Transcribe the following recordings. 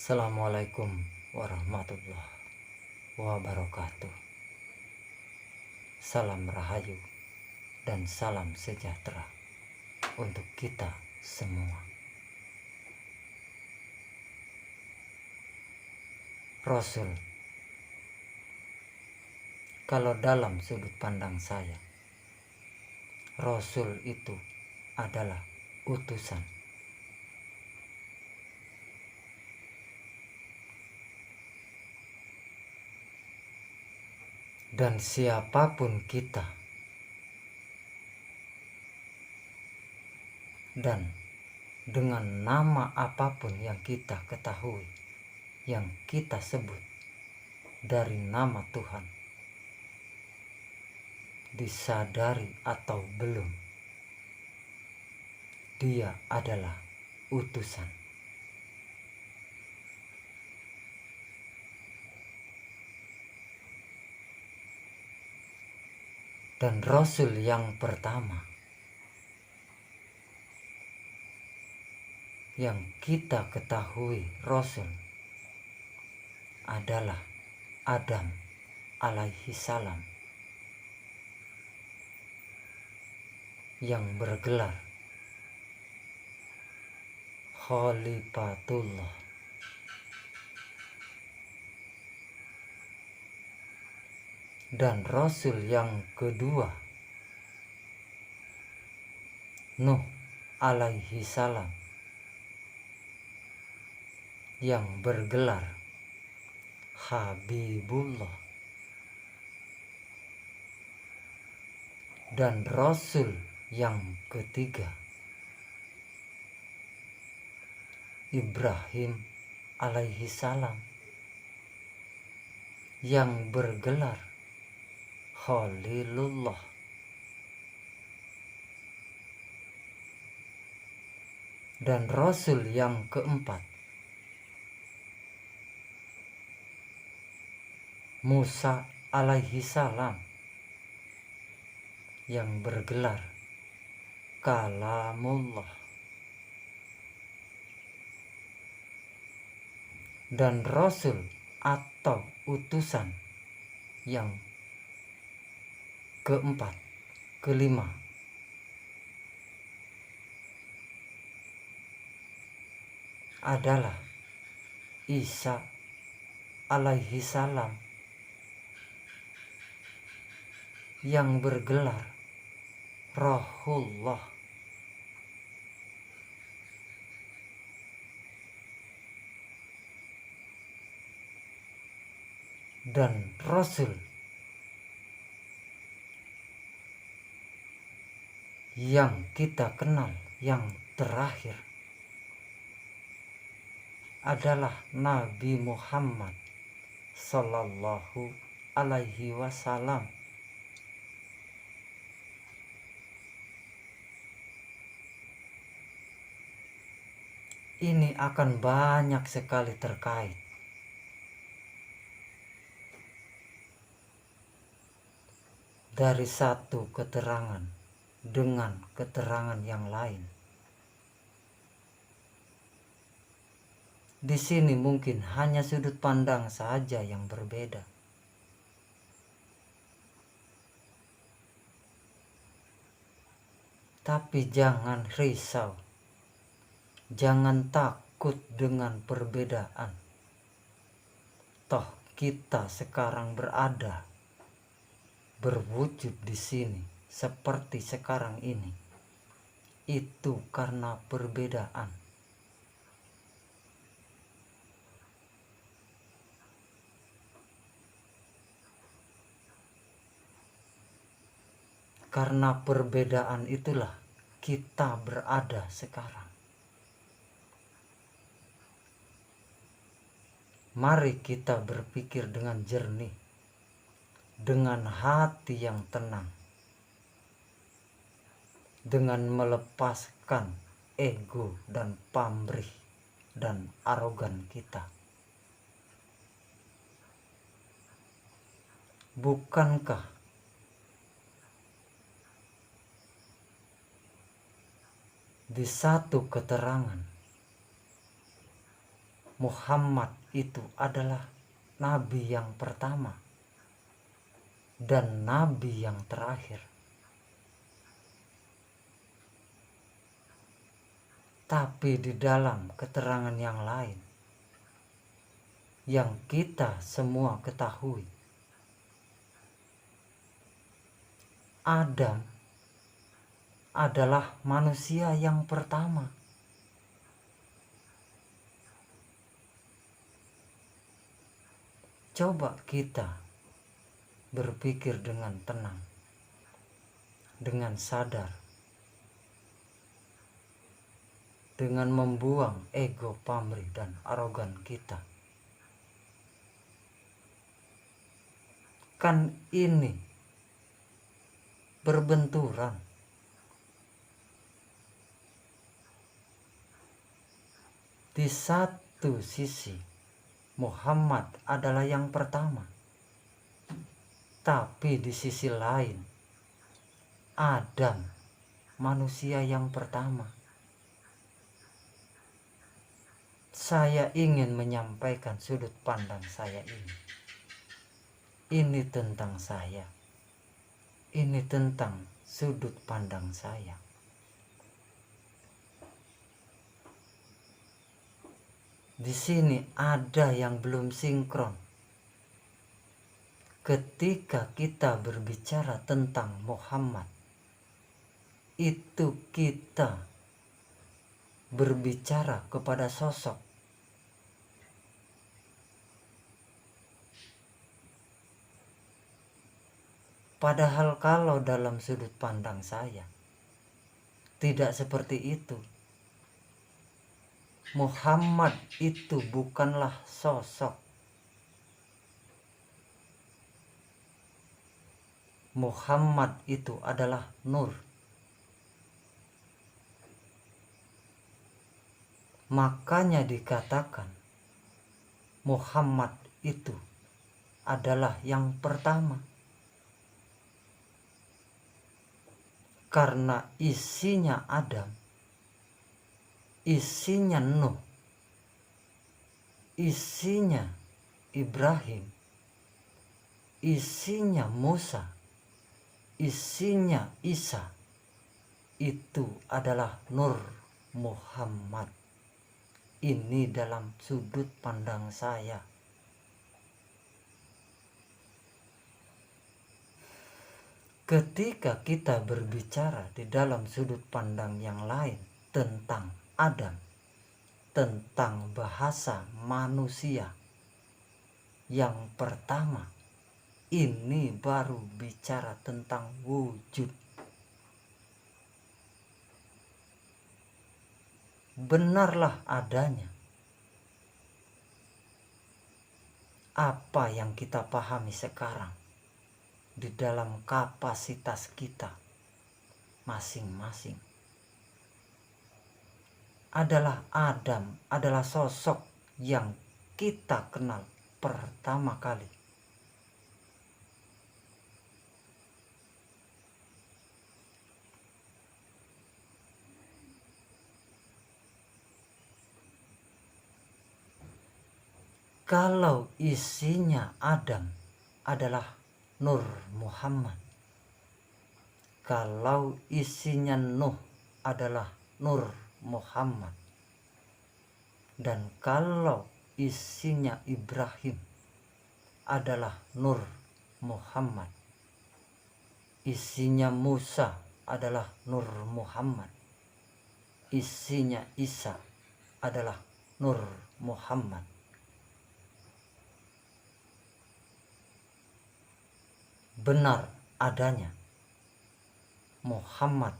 Assalamualaikum warahmatullahi wabarakatuh. Salam rahayu dan salam sejahtera untuk kita semua. Rasul, kalau dalam sudut pandang saya, Rasul itu adalah utusan. Dan siapapun kita, dan dengan nama apapun yang kita ketahui, yang kita sebut dari nama Tuhan, disadari atau belum, dia adalah utusan. Dan Rasul yang pertama yang kita ketahui Rasul adalah Adam alaihi salam, yang bergelar Khalifatullah. Dan Rasul yang kedua Nuh alaihi salam, yang bergelar Habibullah. Dan Rasul yang ketiga Ibrahim alaihi salam, yang bergelar Khalilullah. Dan Rasul yang keempat Musa alaihi salam, yang bergelar Kalamullah. Dan Rasul atau utusan yang keempat, kelima adalah Isa alaihi salam, yang bergelar Rohullah. Dan Rasul yang kita kenal yang terakhir adalah Nabi Muhammad Sallallahu Alaihi Wasallam. Ini akan banyak sekali terkait dari satu keterangan dengan keterangan yang lain. Di sini mungkin hanya sudut pandang saja yang berbeda. Tapi jangan risau, jangan takut dengan perbedaan. Toh kita sekarang berada, berwujud di sini seperti sekarang ini, itu karena perbedaan. Karena perbedaan itulah kita berada sekarang. Mari kita berpikir dengan jernih, dengan hati yang tenang, dengan melepaskan ego dan pamrih dan arogan kita. Bukankah di satu keterangan Muhammad itu adalah nabi yang pertama dan nabi yang terakhir. Tapi di dalam keterangan yang lain yang kita semua ketahui, Adam adalah manusia yang pertama. Coba kita berpikir dengan tenang, dengan sadar, dengan membuang ego pamrih dan arogan kita. Kan ini berbenturan. Di satu sisi Muhammad adalah yang pertama, tapi di sisi lain Adam manusia yang pertama. Saya ingin menyampaikan sudut pandang saya ini. Ini tentang saya. Ini tentang sudut pandang saya. Di sini ada yang belum sinkron. Ketika kita berbicara tentang Muhammad, itu kita berbicara kepada sosok. Padahal kalau dalam sudut pandang saya, tidak seperti itu. Muhammad itu bukanlah sosok. Muhammad itu adalah nur. Makanya dikatakan Muhammad itu adalah yang pertama. Karena isinya Adam, isinya Nuh, isinya Ibrahim, isinya Musa, isinya Isa, itu adalah Nur Muhammad. Ini dalam sudut pandang saya. Ketika kita berbicara di dalam sudut pandang yang lain tentang Adam, tentang bahasa manusia yang pertama, ini baru bicara tentang wujud. Benarlah adanya apa yang kita pahami sekarang di dalam kapasitas kita masing-masing. Adalah Adam, adalah sosok yang kita kenal pertama kali. Kalau isinya Adam adalah Nur Muhammad, kalau isinya Nuh adalah Nur Muhammad, dan kalau isinya Ibrahim adalah Nur Muhammad, isinya Musa adalah Nur Muhammad, isinya Isa adalah Nur Muhammad. Benar adanya Muhammad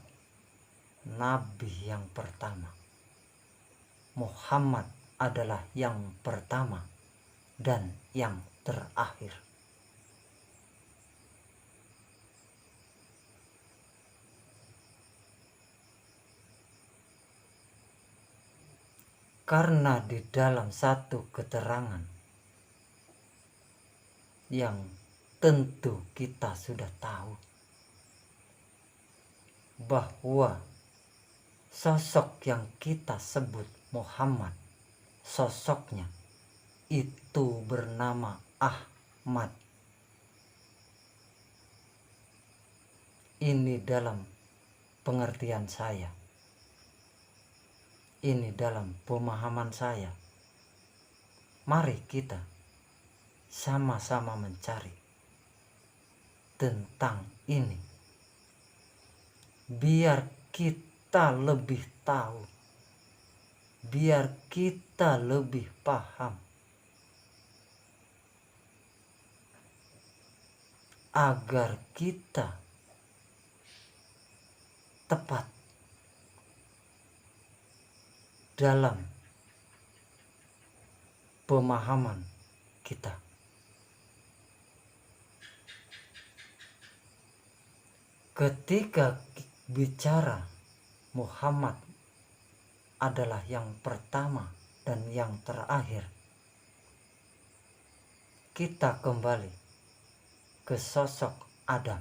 nabi yang pertama. Muhammad adalah yang pertama dan yang terakhir. Karena di dalam satu keterangan yang tentu kita sudah tahu bahwa sosok yang kita sebut Muhammad sosoknya itu bernama Ahmad. Ini dalam pengertian saya, ini dalam pemahaman saya. Mari kita sama-sama mencari tentang ini, biar kita lebih tahu, biar kita lebih paham, agar kita tepat dalam pemahaman kita. Ketika bicara Muhammad adalah yang pertama dan yang terakhir, kita kembali ke sosok Adam.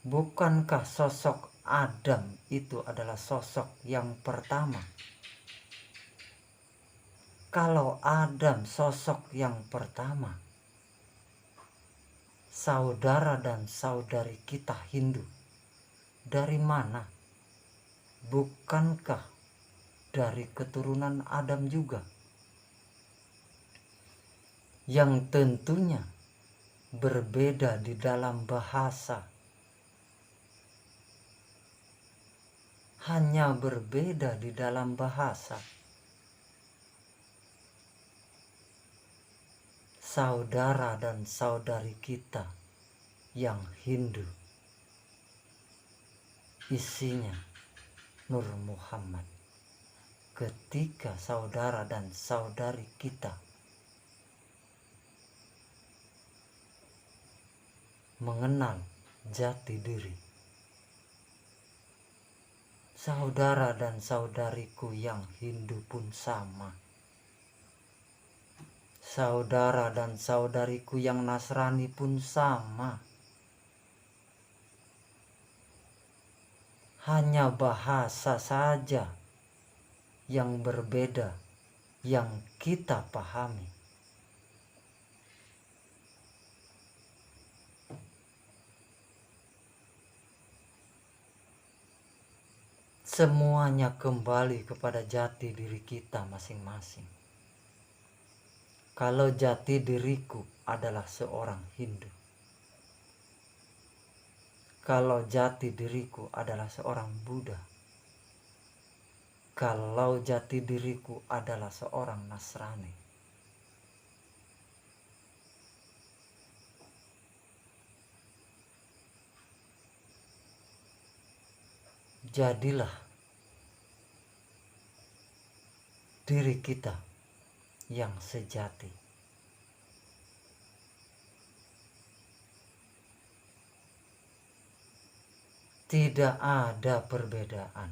Bukankah sosok Adam itu adalah sosok yang pertama? Kalau Adam sosok yang pertama, saudara dan saudari kita Hindu dari mana? Bukankah dari keturunan Adam juga? Yang tentunya berbeda di dalam bahasa, hanya berbeda di dalam bahasa. Saudara dan saudari kita yang Hindu, isinya Nur Muhammad. Ketika saudara dan saudari kita mengenal jati diri, saudara dan saudariku yang Hindu pun sama, saudara dan saudariku yang Nasrani pun sama. Hanya bahasa saja yang berbeda yang kita pahami. Semuanya kembali kepada jati diri kita masing-masing. Kalau jati diriku adalah seorang Hindu, kalau jati diriku adalah seorang Buddha, kalau jati diriku adalah seorang Nasrani, jadilah diri kita yang sejati. Tidak ada perbedaan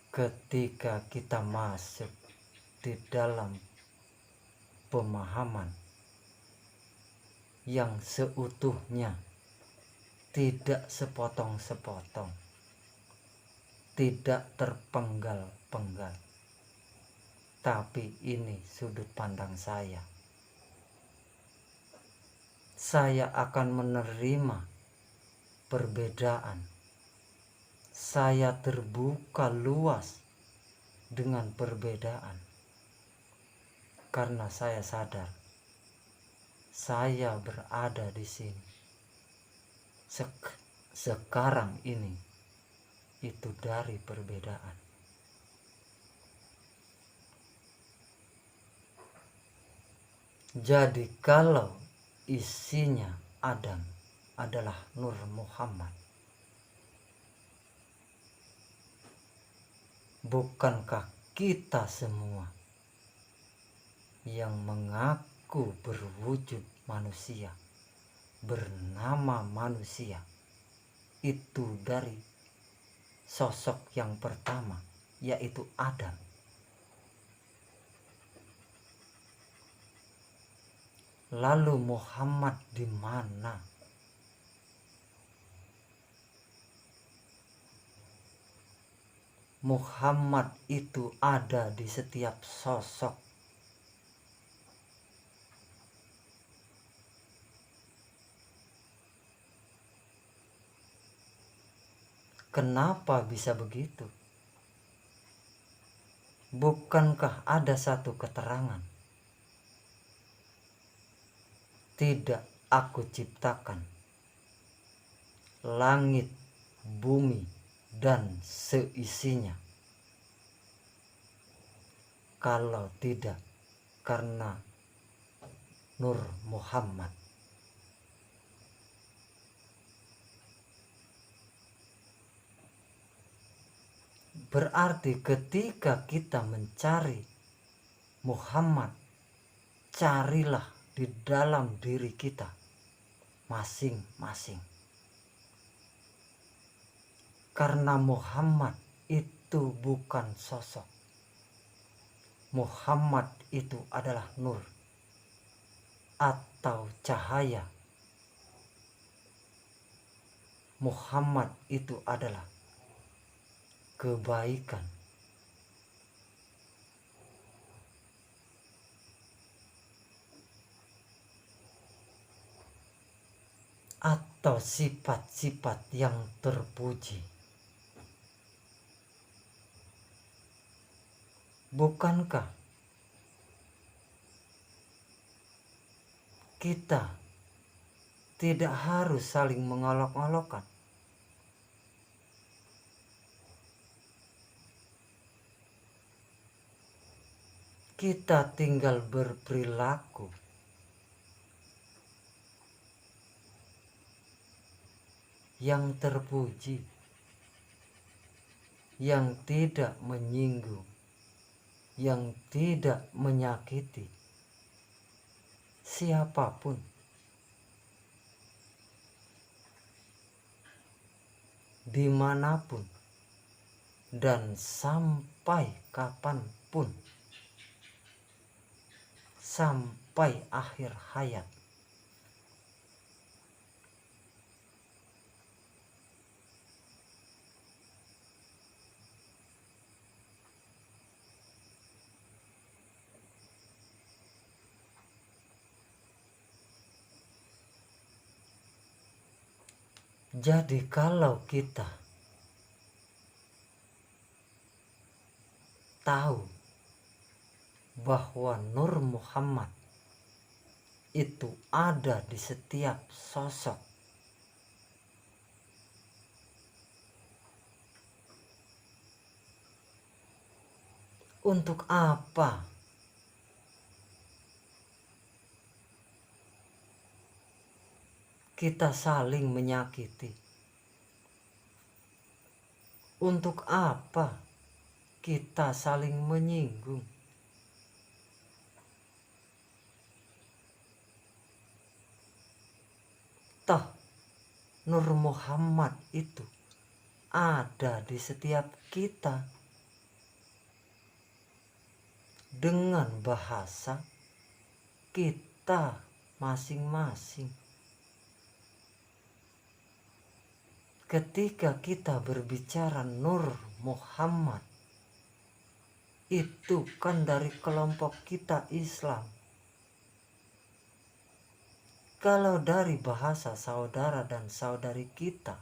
ketika kita masuk di dalam pemahaman yang seutuhnya, tidak sepotong-sepotong, tidak terpenggal-penggal. Tapi ini sudut pandang saya. Saya akan menerima perbedaan. Saya terbuka luas dengan perbedaan. Karena saya sadar saya berada di sini sekarang ini itu dari perbedaan. Jadi kalau isinya Adam adalah Nur Muhammad, bukankah kita semua yang mengaku berwujud manusia, bernama manusia, itu dari sosok yang pertama, yaitu Adam? Lalu Muhammad di mana? Muhammad itu ada di setiap sosok. Kenapa bisa begitu? Bukankah ada satu keterangan? Tidak aku ciptakan langit, bumi, dan seisinya, kalau tidak karena Nur Muhammad. Berarti ketika kita mencari Muhammad, carilah di dalam diri kita masing-masing. Karena Muhammad itu bukan sosok. Muhammad itu adalah nur atau cahaya. Muhammad itu adalah kebaikan. Atau sifat-sifat yang terpuji. Bukankah kita tidak harus saling mengolok-olokkan? Kita tinggal berperilaku yang terpuji, yang tidak menyinggung, yang tidak menyakiti siapapun. Dimanapun dan sampai kapanpun, sampai akhir hayat. Jadi kalau kita tahu bahwa Nur Muhammad itu ada di setiap sosok, untuk apa kita saling menyakiti? Untuk apa kita saling menyinggung? Toh Nur Muhammad itu ada di setiap kita dengan bahasa kita masing-masing. Ketika kita berbicara Nur Muhammad, itu kan dari kelompok kita Islam. Kalau dari bahasa saudara dan saudari kita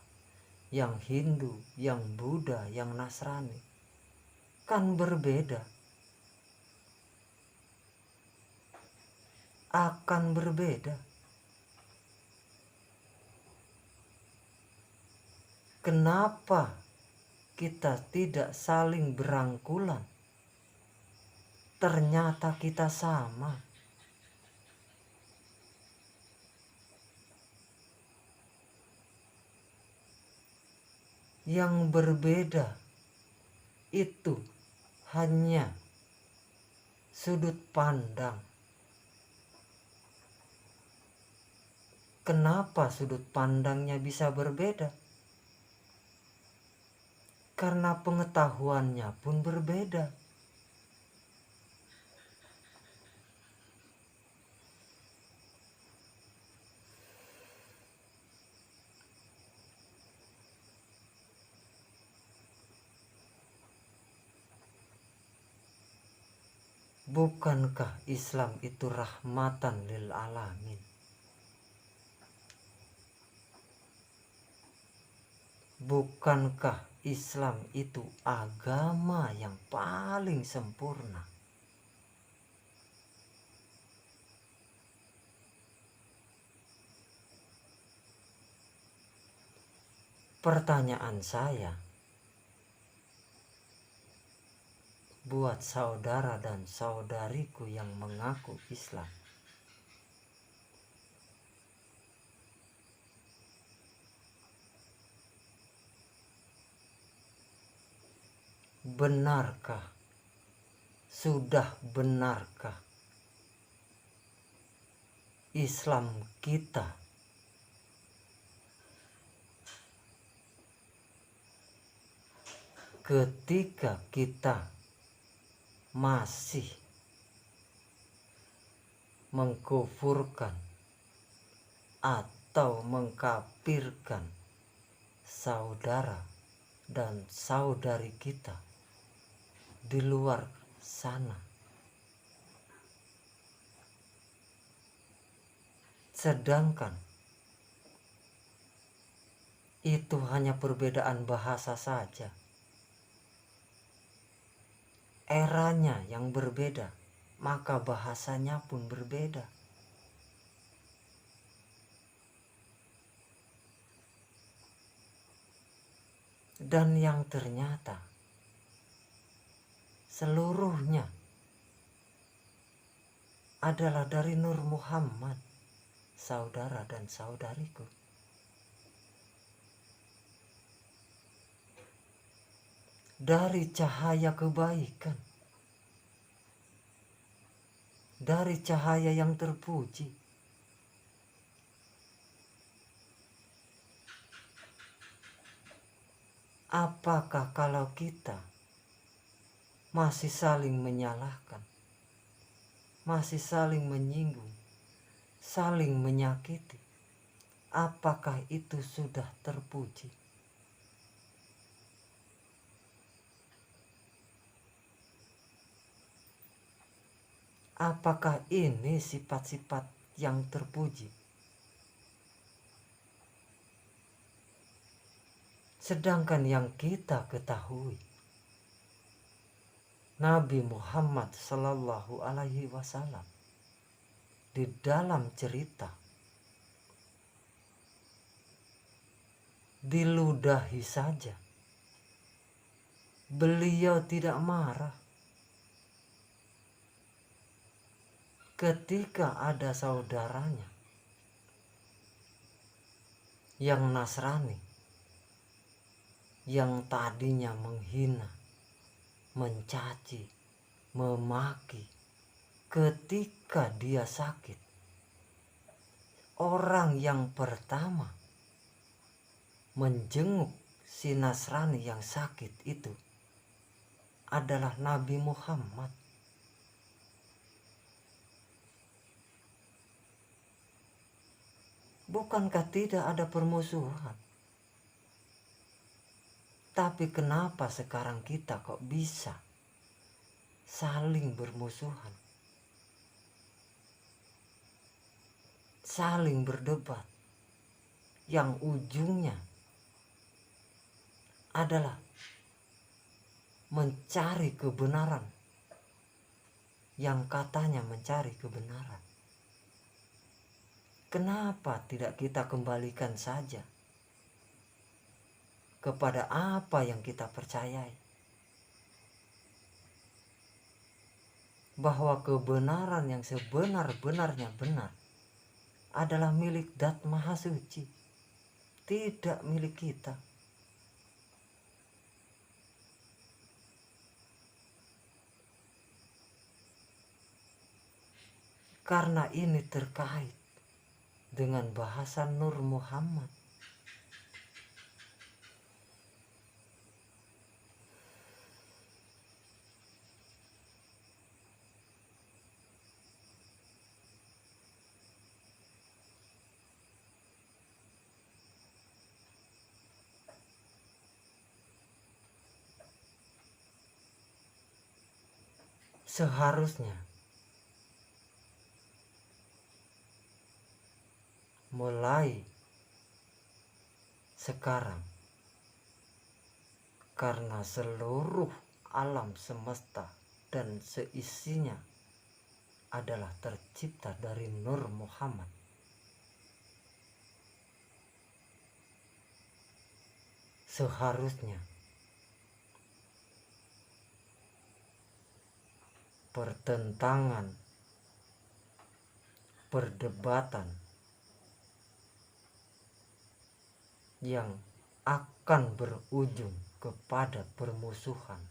yang Hindu, yang Buddha, yang Nasrani, kan berbeda. Akan berbeda. Kenapa kita tidak saling berangkulan? Ternyata kita sama. Yang berbeda itu hanya sudut pandang. Kenapa sudut pandangnya bisa berbeda? Karena pengetahuannya pun berbeda. Bukankah Islam itu rahmatan lil alamin? Bukankah Islam itu agama yang paling sempurna? Pertanyaan saya buat saudara dan saudariku yang mengaku Islam, benarkah, sudah benarkah Islam kita ketika kita masih mengkufurkan atau mengkafirkan saudara dan saudari kita di luar sana, sedangkan itu hanya perbedaan bahasa saja, eranya yang berbeda, maka bahasanya pun berbeda. Dan yang ternyata seluruhnya adalah dari Nur Muhammad, saudara dan saudariku. Dari cahaya kebaikan, dari cahaya yang terpuji. Apakah kalau kita masih saling menyalahkan, masih saling menyinggung, saling menyakiti, apakah itu sudah terpuji? Apakah ini sifat-sifat yang terpuji? Sedangkan yang kita ketahui, Nabi Muhammad Sallallahu Alaihi Wasallam di dalam cerita diludahi saja, beliau tidak marah ketika ada saudaranya yang Nasrani, yang tadinya menghina, mencaci, memaki, ketika dia sakit, orang yang pertama menjenguk si Nasrani yang sakit itu adalah Nabi Muhammad. Bukankah tidak ada permusuhan? Tapi kenapa sekarang kita kok bisa saling bermusuhan, saling berdebat, yang ujungnya adalah mencari kebenaran, yang katanya mencari kebenaran. Kenapa tidak kita kembalikan saja kepada apa yang kita percayai? Bahwa kebenaran yang sebenar-benarnya benar adalah milik Dat Maha Suci, tidak milik kita. Karena ini terkait dengan bahasa Nur Muhammad. Seharusnya mulai sekarang, karena seluruh alam semesta dan seisinya adalah tercipta dari Nur Muhammad, seharusnya pertentangan, perdebatan yang akan berujung kepada permusuhan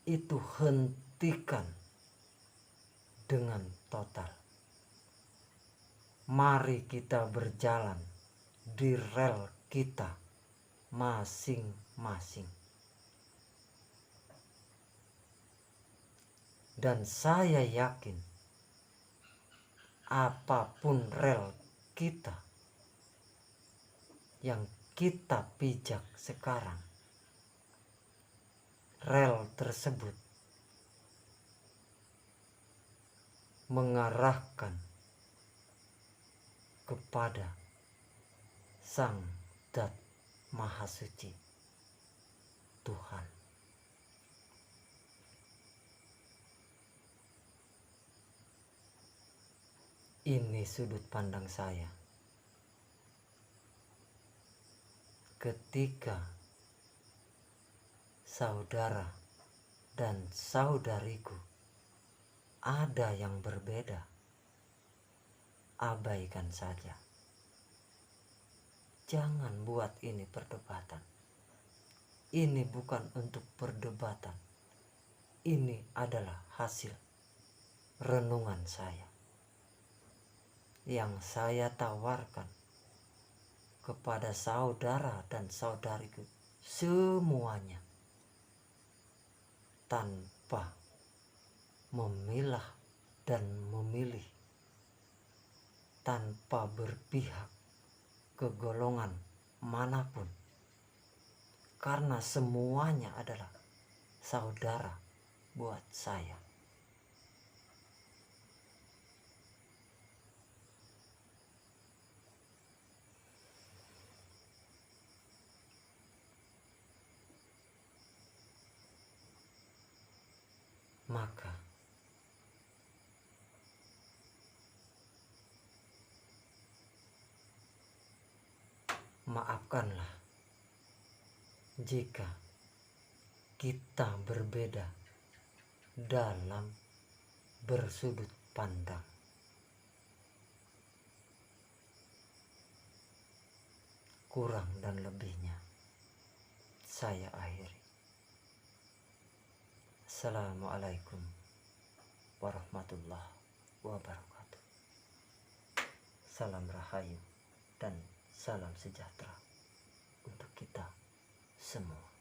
itu hentikan dengan total. Mari kita berjalan di rel kita masing-masing. Dan saya yakin apapun rel kita yang kita pijak sekarang, rel tersebut mengarahkan kepada Sang Dat Maha Suci, Tuhan. Ini sudut pandang saya ketika saudara dan saudariku ada yang berbeda, abaikan saja. Jangan buat ini perdebatan. Ini bukan untuk perdebatan. Ini adalah hasil renungan saya yang saya tawarkan kepada saudara dan saudariku semuanya, tanpa memilah dan memilih, tanpa berpihak ke golongan manapun, karena semuanya adalah saudara buat saya. Maka maafkanlah jika kita berbeda dalam bersudut pandang. Kurang dan lebihnya saya akhiri. Assalamualaikum warahmatullahi wabarakatuh. Salam rahayu dan salam sejahtera untuk kita semua.